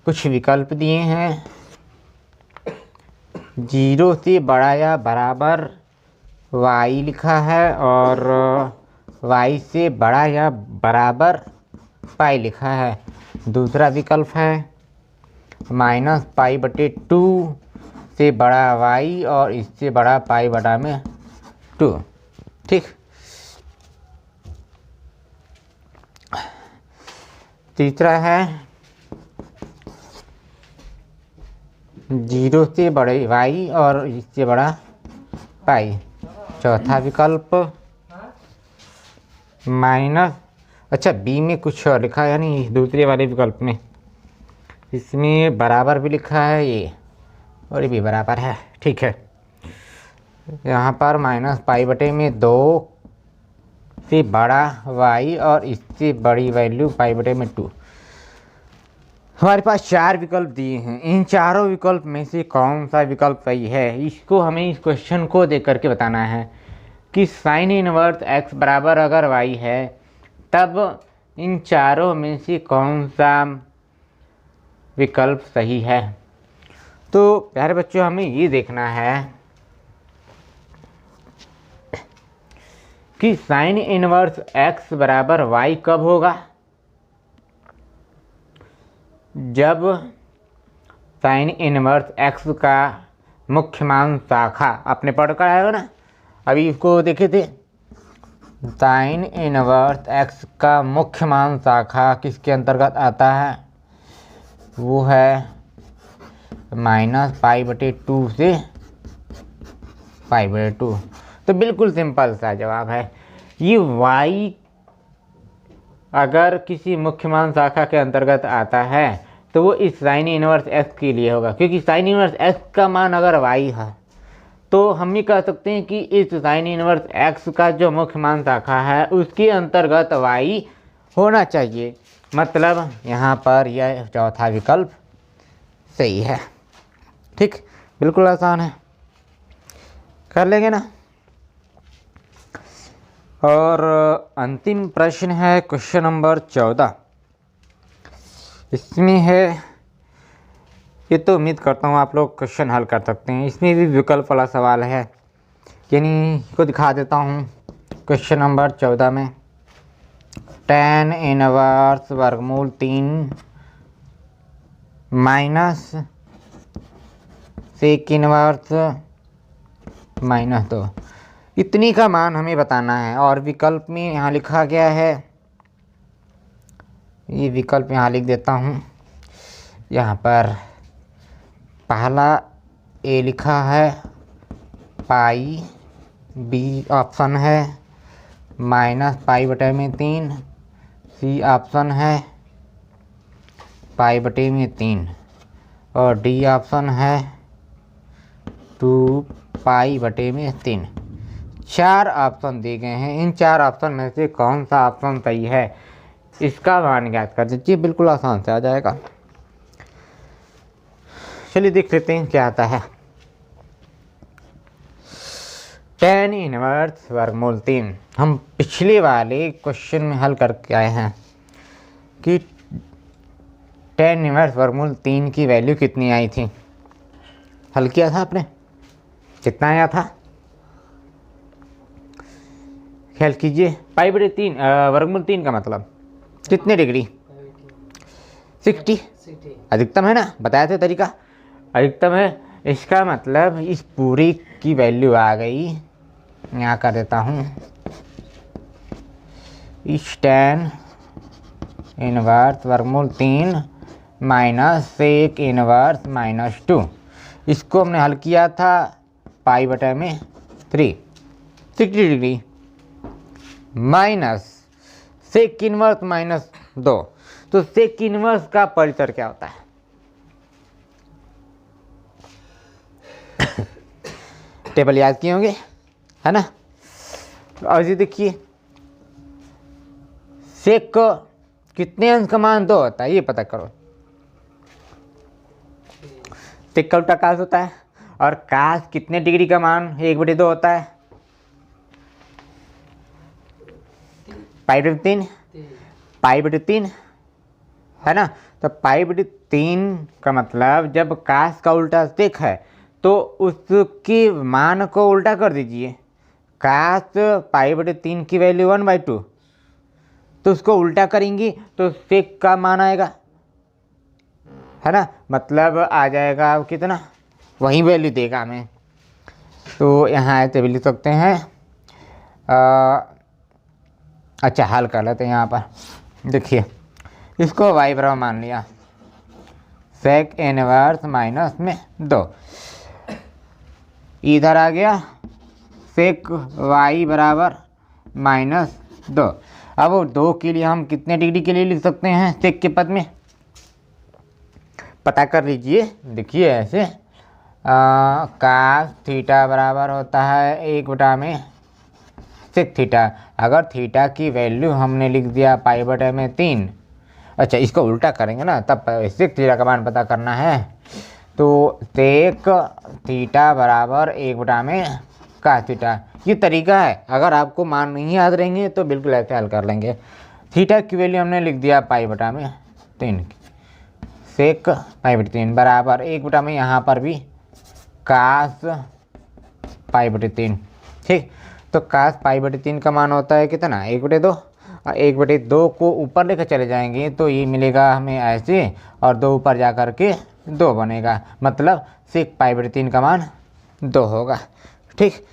कुछ विकल्प दिए हैं, 0 से बड़ा या बराबर y लिखा है और y से बड़ा या बराबर पाई लिखा है। दूसरा विकल्प है -π/2 से बड़ा y और इससे बड़ा π/2। ठीक, तीसरा है 0 से बड़े y और इससे बड़ा पाई। चौथा विकल्प बी में कुछ और लिखा है, यानी दूसरे वाले विकल्प में इसमें बराबर भी लिखा है ये, और ये भी बराबर है। ठीक है, यहाँ पर -π/2 से बड़ा y और इससे बड़ी वैल्यू π/2। हमारे पास 4 विकल्प दिए हैं। इन चारों विकल्प में से कौन सा विकल्प सही है, इसको हमें इस क्वेश्चन को देख करके बताना है कि साइन इनवर्स x बराबर अगर y है तब इन चारों में से कौन सा विकल्प सही है। तो प्यारे बच्चों, हमें ये देखना है कि साइन इनवर्स x बराबर y कब होगा, जब साइन इनवर्स x का मुख्य मान शाखा आपने पढ़ कर आया हो ना, अभी इसको देखे थे। साइन इनवर्स x का मुख्य मान शाखा किसके अंतर्गत आता है, वो है -π/2 से π/2। तो बिल्कुल सिंपल सा जवाब है। ये y अगर किसी मुख्य मान शाखा के अंतर्गत आता है तो वो इस साइन इनवर्स x के लिए होगा, क्योंकि साइन इनवर्स x का मान अगर y है तो हम ये कह सकते हैं कि इस साइन इनवर्स x का जो मुख्य मान शाखा है उसके अंतर्गत y होना चाहिए। मतलब यहाँ पर यह चौथा विकल्प सही है। ठीक, बिल्कुल आसान है, कर लेंगे ना। और अंतिम प्रश्न है क्वेश्चन नंबर 14। इसमें है ये तो उम्मीद करता हूँ आप लोग क्वेश्चन हल कर सकते हैं। इसमें भी विकल्प वाला सवाल है, यानी को दिखा देता हूँ। क्वेश्चन नंबर 14 में tan इनवर्स वर्गमूल 3 माइनस सेक इनवर्स -2 इतनी का मान हमें बताना है। और विकल्प में यहाँ लिखा गया है, ये विकल्प यहाँ लिख देता हूँ। यहाँ पर पहला ए लिखा है पाई, बी ऑप्शन है -पाई/3, सी ऑप्शन है पाई/3 और डी ऑप्शन है 2पाई/3। 4 ऑप्शन दिए गए हैं। इन 4 ऑप्शन में से कौन सा ऑप्शन सही है, इसका मान ज्ञात कर दीजिए। बिल्कुल आसान से आ जाएगा। चलिए देख लेते हैं क्या आता है। tan इनवर्स वर्गमूल 3 हम पिछले वाले क्वेश्चन में हल करके आए हैं कि tan इनवर्स वर्गमूल 3 की वैल्यू कितनी आई थी। हल किया था आपने, कितना आया था ख्याल कीजिए। पाई/3 वर्गमूल 3 का मतलब कितने डिग्री, 60 अधिकतम है ना, बताया था तरीका अधिकतम है। इसका मतलब इस पूरी की वैल्यू आ गई, यहाँ कर देता हूँ, इस tan इनवर्स वर्गमूल 3 माइनस सेक इनवर्स -2, इसको हमने हल किया था पाई/3 60 डिग्री माइनस सेक इनवर्स -2। तो सेक इनवर्स का परिसर क्या होता है? टेबल याद किए होंगे, है ना। और ये देखिए सेक को कितने अंश का मान 2 होता है, ये पता करो। सेक का उल्टा कास होता है, और कास कितने डिग्री का मान 1/2 होता है, पाई/3 है ना। तो पाई/3 का मतलब जब कास का उल्टा सेक है तो उसके मान को उल्टा कर दीजिए। कास पाई/3 की वैल्यू 1/2, तो उसको उल्टा करेंगी तो सेक का मान आएगा, है ना। मतलब आ जाएगा कितना, वही वैल्यू देगा हमें। तो यहाँ ऐसे भी लिख सकते हैं। अच्छा हल कर लेते हैं। यहाँ पर देखिए, इसको y बराबर मान लिया सेक इनवर्स -2, इधर आ गया सेक y बराबर -2। अब 2 के लिए हम कितने डिग्री के लिए लिख सकते हैं सेक के पद में, पता कर लीजिए। देखिए ऐसे कास थीटा बराबर होता है 1/में सेक थीटा। अगर थीटा की वैल्यू हमने लिख दिया पाई/3, अच्छा इसको उल्टा करेंगे ना, तब सेक थीटा का मान पता करना है। तो सेक थीटा बराबर 1/में कास थीटा, ये तरीका है। अगर आपको मान नहीं याद रहेंगे तो बिल्कुल ऐसे हल कर लेंगे। थीटा की वैल्यू हमने लिख दिया पाई/3, सेक पाई/3 बराबर 1/में, यहाँ पर भी कास पाई/3। ठीक, तो कास पाई/3 का मान होता है कितना, 1/2। 1/2 को ऊपर लेकर चले जाएंगे तो ये मिलेगा हमें ऐसे, और 2 ऊपर जा कर के 2 बनेगा, मतलब सेक पाई/3 का मान 2 होगा। ठीक,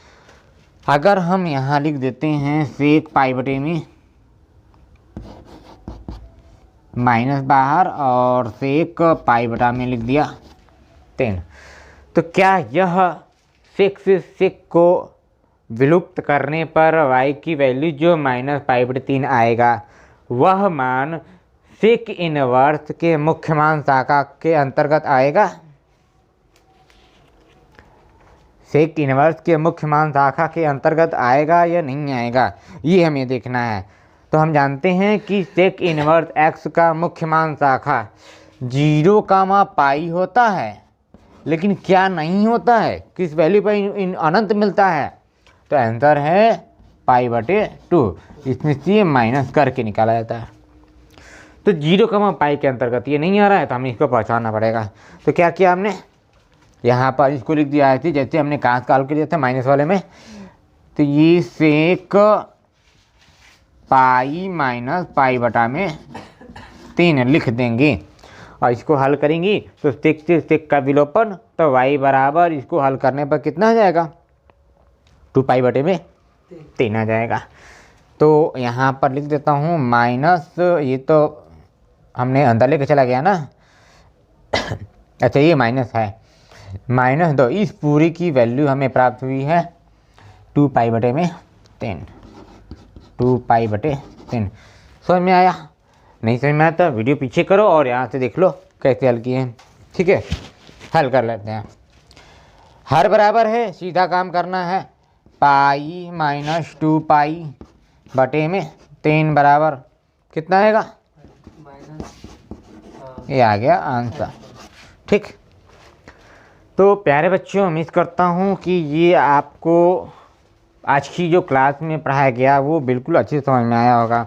अगर हम यहाँ लिख देते हैं सेक पाई/3 में माइनस बाहर और सेक पाई/में लिख दिया 3, तो क्या यह सेक से सेक को विलुप्त करने पर y की वैल्यू जो -पाई/3 आएगा, वह मान सेक इनवर्स के मुख्य मान शाखा के अंतर्गत आएगा? सेक इनवर्स के मुख्य मान शाखा के अंतर्गत आएगा या नहीं आएगा, ये हमें देखना है। तो हम जानते हैं कि सेक इनवर्स x का मुख्य मान शाखा 0, पाई होता है, लेकिन क्या नहीं होता है, किस वैल्यू पर अनंत मिलता है? तो आंसर है पाई/2। इसमें से माइनस करके निकाला जाता है। तो 0, के अंतर्गत ये नहीं आ रहा है, तो हमें इसको पहचानना पड़ेगा। तो क्या किया हमने, यहाँ पर इसको लिख दिया है, जैसे हमने कहाँ कॉल किया था माइनस वाले में, तो ये सेक पाई माइनस पाई बटा में 3 लिख देंगे। और इसको हल करेंगे तो सेक से सेक का विलोपन, तो y बराबर इसको हल करने पर कितना आ जाएगा, 2 पाई बटे में 3 आ जाएगा। तो यहाँ पर लिख देता हूँ माइनस, ये तो हमने अंदर लेके चला गया ना अच्छा ये माइनस है, माइनस 2, इस पूरी की वैल्यू हमें प्राप्त हुई है 2 पाई बटे में 3, 2 पाई बटे 3। समझ में आया? नहीं समझ में आया तो वीडियो पीछे करो और यहाँ से देख लो कैसे हल किए हैं। ठीक है, हल कर लेते हैं। हर बराबर है, सीधा काम करना है, पाई माइनस 2 पाई बटे में 3 बराबर कितना आएगा, ये आ गया आंसर। ठीक, तो प्यारे बच्चों उम्मीद करता हूँ कि ये आपको आज की जो क्लास में पढ़ाया गया वो बिल्कुल अच्छे से समझ में आया होगा।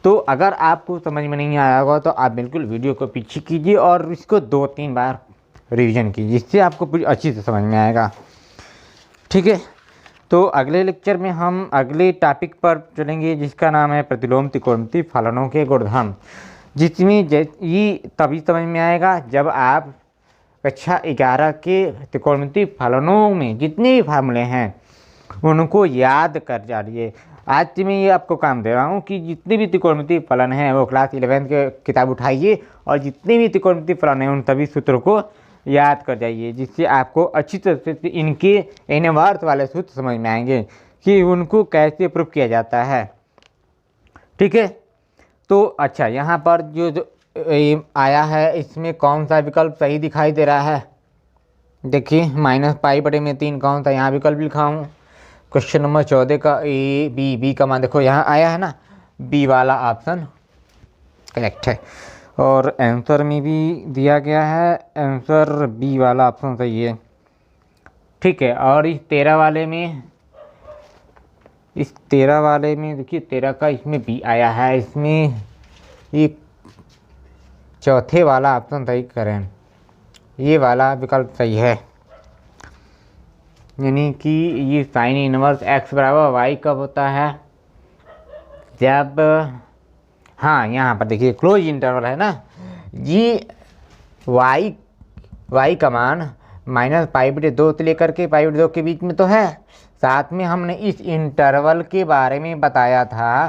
तो अगर आपको समझ में नहीं आया होगा तो आप बिल्कुल वीडियो को पीछे कीजिए और इसको 2-3 बार रिवीजन कीजिए, जिससे आपको अच्छी से समझ में आएगा। ठीक है, तो अगले लेक्चर में हम अगले टॉपिक पर चलेंगे जिसका नाम है प्रतिलोम त्रिकोणमितीय फलनों के गुणधर्म, जिसमें ये तभी समझ में आएगा जब आप कक्षा 11 के त्रिकोणमितीय फलनों में जितने भी फार्मूले हैं उनको याद कर जाइए। आज मैं ये आपको काम दे रहा हूँ कि जितने भी त्रिकोणमितीय फलन हैं वो क्लास 11 के किताब उठाइए और जितने भी त्रिकोणमितीय फलन हैं उन सभी सूत्रों को याद कर जाइए, जिससे आपको अच्छी तरह से इनके इन्वर्स वाले सूत्र समझ में आएंगे कि उनको कैसे प्रूफ किया जाता है। ठीक है, तो अच्छा यहाँ पर जो आया है इसमें कौन सा विकल्प सही दिखाई दे रहा है, देखिए माइनस पाई बटे में 3 कौन सा यहाँ विकल्प लिखा हूँ। क्वेश्चन नंबर 14 का ए बी का मान देखो यहाँ आया है ना, बी वाला ऑप्शन करेक्ट है और आंसर में भी दिया गया है, आंसर बी वाला ऑप्शन सही है। ठीक है, और इस 13 वाले में देखिए 13 का इसमें बी आया है, इसमें ये चौथे वाला ऑप्शन सही करें, ये वाला विकल्प सही है, यानी कि ये साइन इनवर्स x बराबर वाई कब होता है, जब हाँ यहाँ पर देखिए क्लोज इंटरवल है ना, ये y का मान माइनस पाई बटे 2 से लेकर के पाई बटे 2 के बीच में तो है। साथ में हमने इस इंटरवल के बारे में बताया था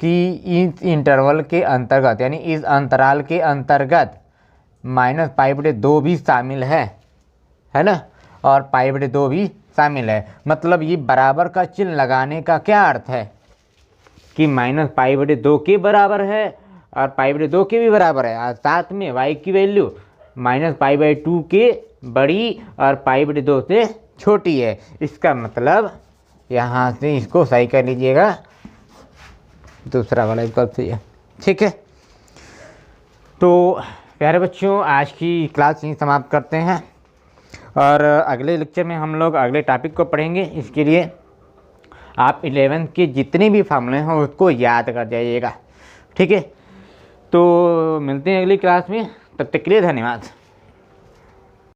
कि इस इंटरवल के अंतर्गत यानी इस अंतराल के अंतर्गत माइनस पाई बटे 2 भी शामिल है ना, और पाई बटे 2 भी शामिल है। मतलब ये बराबर का चिन्ह लगाने का क्या अर्थ है कि माइनस पाई बटे 2 के बराबर है और पाई बटे 2 के भी बराबर है, और साथ में y की वैल्यू माइनस पाई बाई 2 के बड़ी और पाई बटे 2 से छोटी है। इसका मतलब यहाँ से इसको सही कर लीजिएगा, दूसरा वाला विकल्प सही है। ठीक है, तो प्यारे बच्चों आज की क्लास यहीं समाप्त करते हैं और अगले लेक्चर में हम लोग अगले टॉपिक को पढ़ेंगे। इसके लिए आप 11th के जितने भी फार्मूले हैं उसको याद कर जाइएगा। ठीक है, तो मिलते हैं अगली क्लास में, तब तक के लिए धन्यवाद।